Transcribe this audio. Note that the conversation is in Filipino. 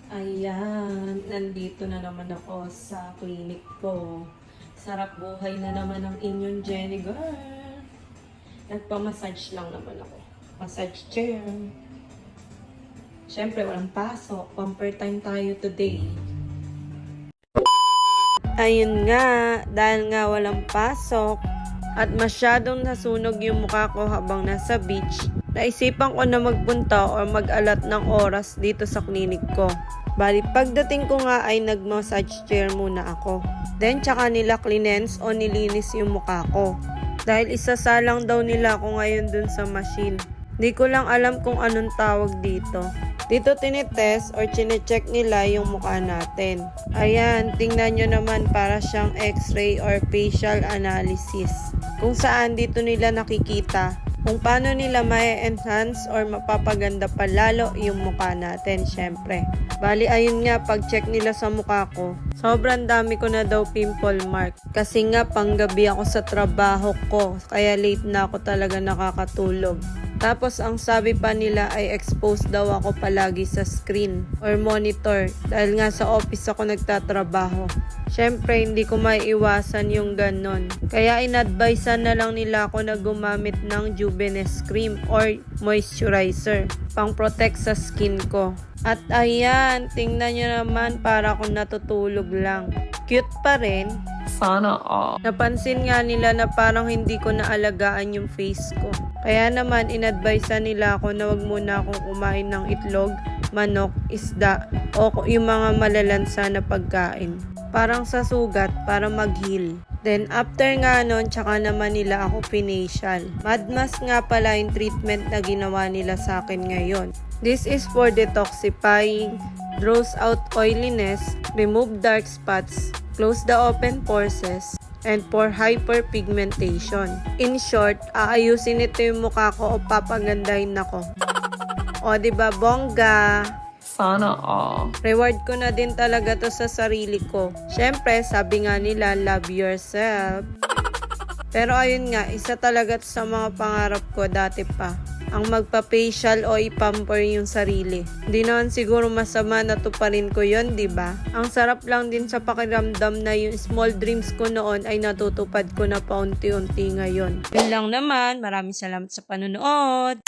Ayan, nandito na naman ako sa clinic ko. Sarap buhay na naman ang inyong Jenny girl. Nagpa-massage lang naman ako. Massage chair. Siyempre, walang pasok. Pamper time tayo today. Ayun nga, dahil nga walang pasok at masyadong nasunog yung mukha ko habang nasa beach, naisipan ko na magpunta or mag-alat ng oras dito sa klinik ko. Bali, pagdating ko nga ay nag-massage chair muna ako. Then, tsaka nila cleanse o nilinis yung mukha ko. Dahil isasalang daw nila ako ngayon dun sa machine. Di ko lang alam kung anong tawag dito. Dito tinitest or chinecheck nila yung mukha natin. Ayan, tingnan nyo naman para siyang x-ray or facial analysis. Kung saan dito nila nakikita kung paano nila ma-enhance or mapapaganda pa lalo yung mukha natin, syempre. Bali, ayun nga, pag-check nila sa mukha ko, sobrang dami ko na daw pimple mark. Kasi nga, panggabi ako sa trabaho ko, kaya late na ako talaga nakakatulog. Tapos, ang sabi pa nila ay exposed daw ako palagi sa screen or monitor dahil nga sa office ako nagtatrabaho. Syempre, hindi ko maiiwasan yung ganon. Kaya inadvisean na lang nila ako na gumamit ng Juvenes cream or moisturizer pang protect sa skin ko. At ayan, tingnan nyo naman para akong natutulog lang. Cute pa rin. Sana all. Napansin nga nila na parang hindi ko naalagaan yung face ko. Kaya naman inadvisean nila ako na wag muna akong kumain ng itlog, manok, isda o yung mga malalansa na pagkain. Parang sa sugat para mag-heal. Then after nga nun, tsaka naman nila ako pinacial. Mad mask nga pala yung treatment na ginawa nila sa akin ngayon. This is for detoxifying, draws out oiliness, remove dark spots, close the open pores, and for hyperpigmentation. In short, aayusin ito yung mukha ko o papagandahin ako. O diba, bongga? Sana all. Reward ko na din talaga to sa sarili ko. Syempre, sabi nga nila, love yourself. Pero ayun nga, isa talaga to sa mga pangarap ko dati pa. Ang magpa-facial o ipamper yung sarili. Hindi naman siguro masama na tuparin ko yon, di ba? Ang sarap lang din sa pakiramdam na yung small dreams ko noon ay natutupad ko na paunti-unti ngayon. Yun lang naman. Maraming salamat sa panonood.